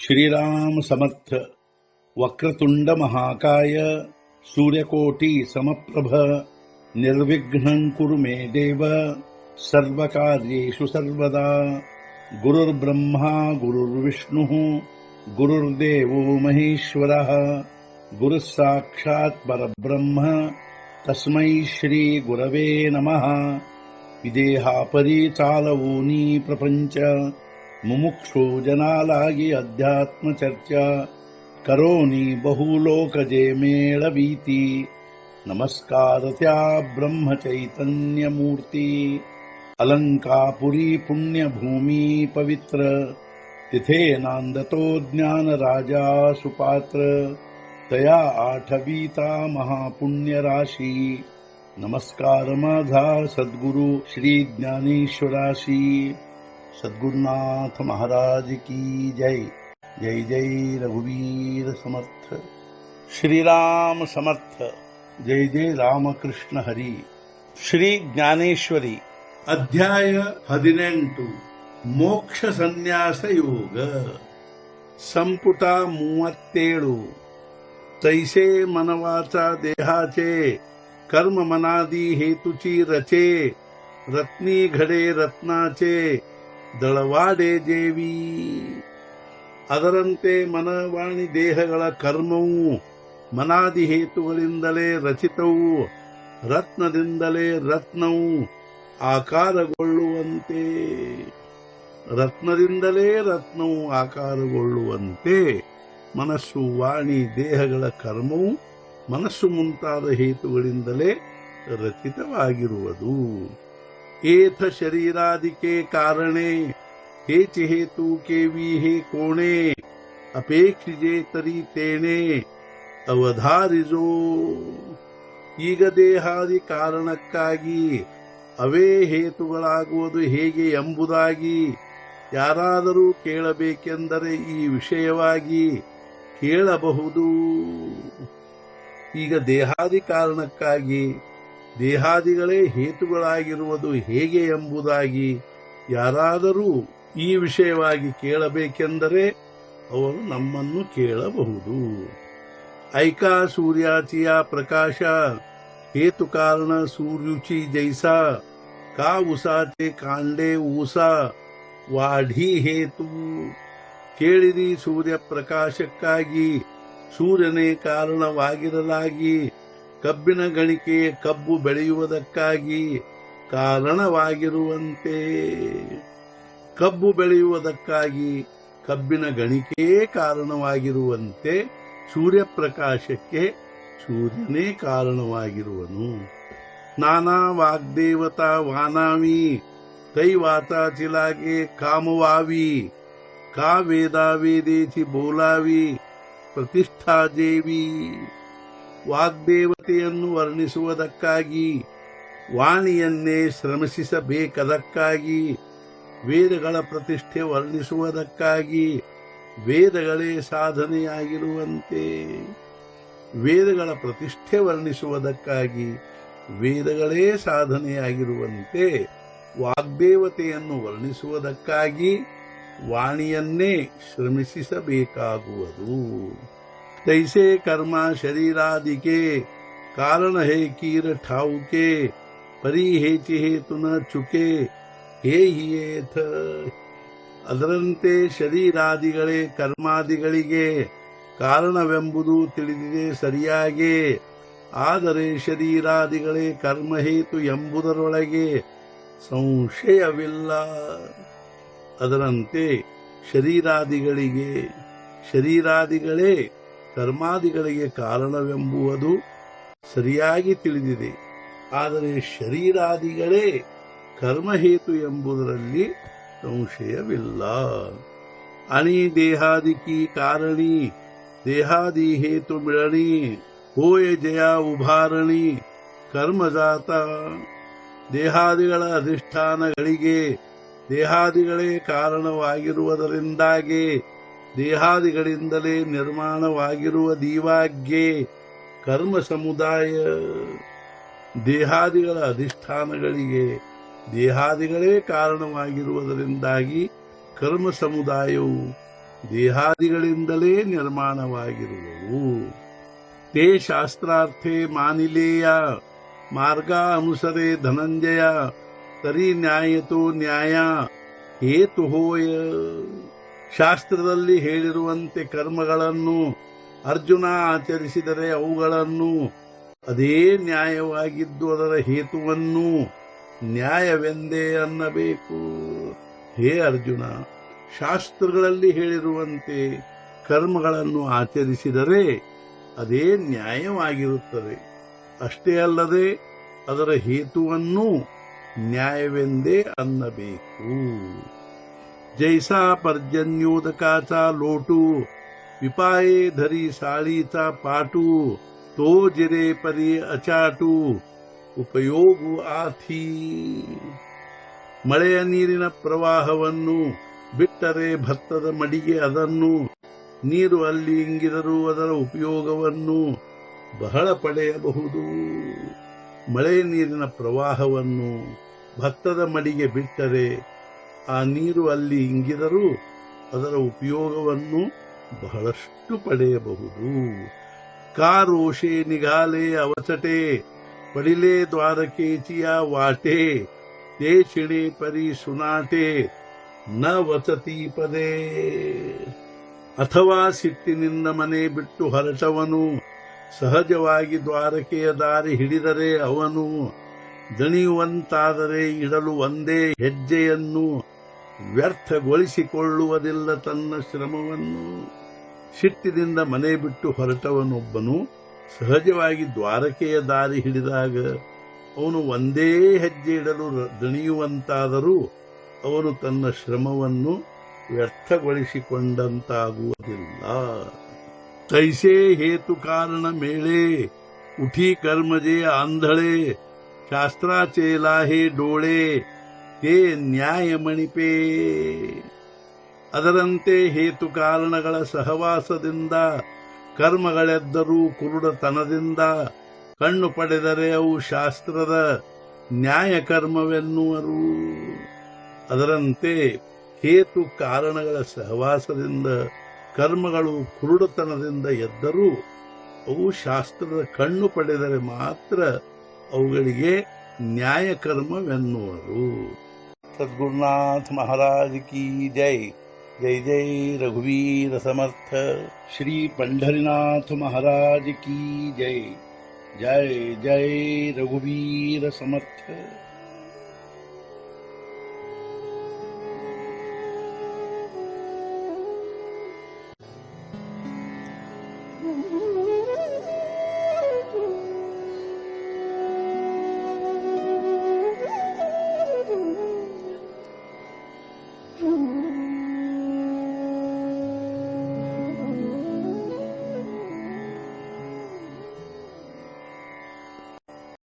श्रीराम समर्थ. वक्रतुंड महाकाय सूर्यकोटि समप्रभ निर्विघ्नं कुरु मे देव सर्वकार्येषु सर्वदा. गुरुर्ब्रह्मा गुरुर्विष्णुः गुरुर्देवो महेश्वरः गुरुः साक्षात् परब्रह्म तस्मै श्री गुरवे नमः. विदेहापरी चालवूनी प्रपंच मुमुक्षो जनालागी अध्यात्म चर्चा करोनी बहुलोकजे मेळवीती. नमस्कार त्या ब्रह्म चैतन्य मूर्ती. अलंकापुरी पुण्यभूमी पवित्र तिथे नांदतो ज्ञान राजा सुपात्र. तया आठवीता महापुण्य राशी. नमस्कार माझा सद्गुरु श्री ज्ञानेश्वराशी. सद्गुरुनाथ महाराज की जय. जय जय रघुवीर समर्थ. श्रीराम समर्थ. जय जय रामकृष्ण हरी. ಶ್ರೀ ಜ್ಞಾನೇಶ್ವರಿ ಅಧ್ಯಾಯ 18 ಮೋಕ್ಷ ಸನ್ಯಾಸ ಯೋಗ. ಸಂಪುಟ 37. तैसे मनवाचा देहाचे कर्म मनादी हेतुची रचे. रत्नी घडे रत्नाचे ದಳವಾಡೆ ದೇವಿ. ಅದರಂತೆ ಮನವಾಣಿ ದೇಹಗಳ ಕರ್ಮವು ಮನಾದಿ ಹೇತುಗಳಿಂದಲೇ ರಚಿತವು. ರತ್ನದಿಂದಲೇ ರತ್ನವು ಆಕಾರಗೊಳ್ಳುವಂತೆ. ರತ್ನದಿಂದಲೇ ರತ್ನವು ಆಕಾರಗೊಳ್ಳುವಂತೆ ಮನಸ್ಸು ವಾಣಿ ದೇಹಗಳ ಕರ್ಮವು ಮನಸ್ಸು ಮುಂತಾದ ಹೇತುಗಳಿಂದಲೇ ರಚಿತವಾಗಿರುವುದು. ಏಥ ಶರೀರಾದಿಕೆ ಕಾರಣೆ ಹೇಚ ಹೇತು ಕೇವಿ ಹೇ ಕೋಣೆ. ಅಪೇಕ್ಷಿಜೆ ತರಿ ತೇಣೆ ಅವಧಾರಿಜೋ. ಈಗ ದೇಹಾದಿ ಕಾರಣಕ್ಕಾಗಿ ಅವೇ ಹೇತುಗಳಾಗುವುದು ಹೇಗೆ ಎಂಬುದಾಗಿ ಯಾರಾದರೂ ಕೇಳಬೇಕೆಂದರೆ ಈ ವಿಷಯವಾಗಿ ಕೇಳಬಹುದು. ಈಗ ದೇಹಾದಿ ಕಾರಣಕ್ಕಾಗಿ ದೇಹಾದಿಗಳೇ ಹೇತುಗಳಾಗಿರುವುದು ಹೇಗೆ ಎಂಬುದಾಗಿ ಯಾರಾದರೂ ಈ ವಿಷಯವಾಗಿ ಕೇಳಬೇಕೆಂದರೆ ಅವರು ನಮ್ಮನ್ನು ಕೇಳಬಹುದು. ಐಕಾ ಸೂರ್ಯಾಚಿಯ ಪ್ರಕಾಶ ಹೇತು ಕಾರಣ ಸೂರ್ಯುಚಿ ಜೈಸಾ. ಕಾ ಉಸಾಚೆ ಕಾಂಡೆ ಊಸಾ ವಾಢಿ ಹೇತು. ಕೇಳಿರಿ, ಸೂರ್ಯ ಪ್ರಕಾಶಕ್ಕಾಗಿ ಸೂರ್ಯನೇ ಕಾರಣವಾಗಿರಲಾಗಿ ಕಬ್ಬಿನ ಗಣಿಕೆ ಕಬ್ಬು ಬೆಳೆಯುವುದಕ್ಕಾಗಿ ಕಾರಣವಾಗಿರುವಂತೆ. ಕಬ್ಬು ಬೆಳೆಯುವುದಕ್ಕಾಗಿ ಕಬ್ಬಿನ ಗಣಿಕೆಯೇ ಕಾರಣವಾಗಿರುವಂತೆ ಸೂರ್ಯಪ್ರಕಾಶಕ್ಕೆ ಸೂರ್ಯನೇ ಕಾರಣವಾಗಿರುವನು. ನಾನಾ ವಾಗ್ದೇವತಾ ವಾನಾವಿ ತೈವಾತಾಚಿಲಾಗೆ ಕಾಮವಾವಿ. ಕಾ ವೇದಾ ವೇದೇತಿ ಬೋಲಾವಿ ಪ್ರತಿಷ್ಠಾ ದೇವಿ. ವಾಗ್ದೇವತೆಯನ್ನು ವರ್ಣಿಸುವುದಕ್ಕಾಗಿ ವಾಣಿಯನ್ನೇ ಶ್ರಮಿಸಬೇಕದಕ್ಕಾಗಿ. ವೇದಗಳ ಪ್ರತಿಷ್ಠೆ ವರ್ಣಿಸುವುದಕ್ಕಾಗಿ ವೇದಗಳೇ ಸಾಧನೆಯಾಗಿರುವಂತೆ. ವೇದಗಳ ಪ್ರತಿಷ್ಠೆ ವರ್ಣಿಸುವುದಕ್ಕಾಗಿ ವೇದಗಳೇ ಸಾಧನೆಯಾಗಿರುವಂತೆ ವಾಗ್ದೇವತೆಯನ್ನು ವರ್ಣಿಸುವುದಕ್ಕಾಗಿ ವಾಣಿಯನ್ನೇ ಶ್ರಮಿಸಬೇಕಾಗುವುದು. तैसे कर्मा शरीरादिके कारण है कीर ठाऊके. परी हेचि हेतु न चुके ಹೇ ಹಿಯೇಥ. ಅದರಂತೆ ಶರೀರಾದಿಗಳೇ ಕರ್ಮಾದಿಗಳಿಗೆ ಕಾರಣವೆಂಬುದು ತಿಳಿದಿದೆ ಸರಿಯಾಗಿ. ಆದರೆ ಶರೀರಾದಿಗಳೇ ಕರ್ಮಹೇತು ಎಂಬುದರೊಳಗೆ ಸಂಶಯವಿಲ್ಲ. ಅದರಂತೆ ಶರೀರಾದಿಗಳೇ ಕರ್ಮಾದಿಗಳಿಗೆ ಕಾರಣವೆಂಬುವುದು ಸರಿಯಾಗಿ ತಿಳಿದಿದೆ. ಆದರೆ ಶರೀರಾದಿಗಳೇ ಕರ್ಮಹೇತು ಎಂಬುದರಲ್ಲಿ ಸಂಶಯವಿಲ್ಲ. ಅಣಿ ದೇಹಾದಿಕಿ ಕಾರಣಿ ದೇಹಾದಿ ಹೇತು ಮಿಳಣಿ. ಹೋಯ ಜಯ ಉಭಾರಣಿ ಕರ್ಮಜಾತ. ದೇಹಾದಿಗಳ ಅಧಿಷ್ಠಾನಗಳಿಗೆ ದೇಹಾದಿಗಳೇ ಕಾರಣವಾಗಿರುವುದರಿಂದಾಗಿ ದೇಹಾದಿಗಳಿಂದಲೇ ನಿರ್ಮಾಣವಾಗಿರುವ ದೀವಾಗ್ಯೆ ಕರ್ಮ ಸಮುದಾಯ. ದೇಹಾದಿಗಳ ಅಧಿಷ್ಠಾನಗಳಿಗೆ ದೇಹಾದಿಗಳೇ ಕಾರಣವಾಗಿರುವುದರಿಂದಾಗಿ ಕರ್ಮ ಸಮುದಾಯವು ದೇಹಾದಿಗಳಿಂದಲೇ ನಿರ್ಮಾಣವಾಗಿರುವವು. ತೇ ಶಾಸ್ತ್ರಾರ್ಥೇ ಮಾನಿಲೇಯ ಮಾರ್ಗ ಅನುಸರೇ ಧನಂಜಯ ತರಿ ನ್ಯಾಯತೋ ನ್ಯಾಯ ಹೇತುಹೋಯ. ಶಾಸ್ತ್ರದಲ್ಲಿ ಹೇಳಿರುವಂತೆ ಕರ್ಮಗಳನ್ನು ಅರ್ಜುನ ಆಚರಿಸಿದರೆ ಅವುಗಳನ್ನು ಅದೇ ನ್ಯಾಯವಾಗಿದ್ದು ಅದರ ಹೇತುವನ್ನು ನ್ಯಾಯವೆಂದೇ ಅನ್ನಬೇಕು. ಹೇ ಅರ್ಜುನ, ಶಾಸ್ತ್ರಗಳಲ್ಲಿ ಹೇಳಿರುವಂತೆ ಕರ್ಮಗಳನ್ನು ಆಚರಿಸಿದರೆ ಅದೇ ನ್ಯಾಯವಾಗಿರುತ್ತದೆ. ಅಷ್ಟೇ ಅಲ್ಲದೆ ಅದರ ಹೇತುವನ್ನು ನ್ಯಾಯವೆಂದೇ ಅನ್ನಬೇಕು. ಜೈಸಾ ಪರ್ಜನ್ಯೋದಕಾಚ ಲೋಟು ವಿಪಾಯೇ ಧರಿ ಸಾಳೀಚಾ ಪಾಟು ತೋ ಜಿರೆ ಪರಿ ಅಚಾಟು ಉಪಯೋಗು ಆಥಿ. ಮಳೆಯ ನೀರಿನ ಪ್ರವಾಹವನ್ನು ಬಿಟ್ಟರೆ ಭತ್ತದ ಮಡಿಗೆ ಅದನ್ನು, ನೀರು ಅಲ್ಲಿ ಇಂಗಿದರೂ ಅದರ ಉಪಯೋಗವನ್ನು ಬಹಳ ಪಡೆಯಬಹುದು. ಮಳೆಯ ನೀರಿನ ಪ್ರವಾಹವನ್ನು ಭತ್ತದ ಮಡಿಗೆ ಬಿಟ್ಟರೆ ಆ ನೀರು ಅಲ್ಲಿ ಇಂಗಿದರೂ ಅದರ ಉಪಯೋಗವನ್ನು ಬಹಳಷ್ಟು ಪಡೆಯಬಹುದು. ಕಾರೋಷೆ ನಿಗಾಲೆ ಅವಚಟೆ ಪಡಿಲೆ ದ್ವಾರಕೇಚಿಯ ವಾಟೆ ದೇಶಿಣೆ ಪರಿ ಸುನಾಟೆ ನ ವಸತಿ ಪದೇ. ಅಥವಾ ಸಿಟ್ಟಿನಿಂದ ಮನೆ ಬಿಟ್ಟು ಹೊರಟವನು ಸಹಜವಾಗಿ ದ್ವಾರಕೆಯ ದಾರಿ ಹಿಡಿದರೆ ಅವನು ದಣಿಯುವಂತಾದರೆ ಇಡಲು ಒಂದೇ ಹೆಜ್ಜೆಯನ್ನು ವ್ಯರ್ಥಗೊಳಿಸಿಕೊಳ್ಳುವುದಿಲ್ಲ ತನ್ನ ಶ್ರಮವನ್ನು. ಸಿಟ್ಟಿನಿಂದ ಮನೆ ಬಿಟ್ಟು ಹೊರಟವನೊಬ್ಬನು ಸಹಜವಾಗಿ ದ್ವಾರಕೆಯ ದಾರಿ ಹಿಡಿದಾಗ ಅವನು ಒಂದೇ ಹೆಜ್ಜೆ ಇಡಲು ದಣಿಯುವಂತಾದರೂ ಅವನು ತನ್ನ ಶ್ರಮವನ್ನು ವ್ಯರ್ಥಗೊಳಿಸಿಕೊಂಡಂತಾಗುವುದಿಲ್ಲ. ತೈಸೇ ಹೇತು ಕಾರಣ ಮೇಳೆ ಉಠಿ ಕರ್ಮಜೆ ಆಂಧಳೆ ಶಾಸ್ತ್ರಾಚೇಲಾಹೆ ಡೋಳೆ ತೇ ನ್ಯಾಯ ಮಣಿಪೇ. ಅದರಂತೆ ಹೇತು ಕಾರಣಗಳ ಸಹವಾಸದಿಂದ ಕರ್ಮಗಳೆದ್ದರೂ ಕುರುಡತನದಿಂದ ಕಣ್ಣು ಪಡೆದರೆ ಅವು ಶಾಸ್ತ್ರದ ನ್ಯಾಯ ಕರ್ಮವೆನ್ನುವರು. ಅದರಂತೆ ಹೇತು ಕಾರಣಗಳ ಸಹವಾಸದಿಂದ ಕರ್ಮಗಳು ಕುರುಡತನದಿಂದ ಎದ್ದರೂ ಅವು ಶಾಸ್ತ್ರದ ಕಣ್ಣು ಪಡೆದರೆ ಮಾತ್ರ ಅವುಗಳಿಗೆ ನ್ಯಾಯ ಕರ್ಮವೆನ್ನುವರು. ಸದ್ಗುರುನಾಥ ಮಹಾರಾಜ್ ಕಿ ಜೈ. ಜೈ ಜೈ ರಘುವೀರ ಸಮರ್ಥ. ಶ್ರೀ पंढरीनाथ महाराज की जय. जय जय रघुवीर समर्थ.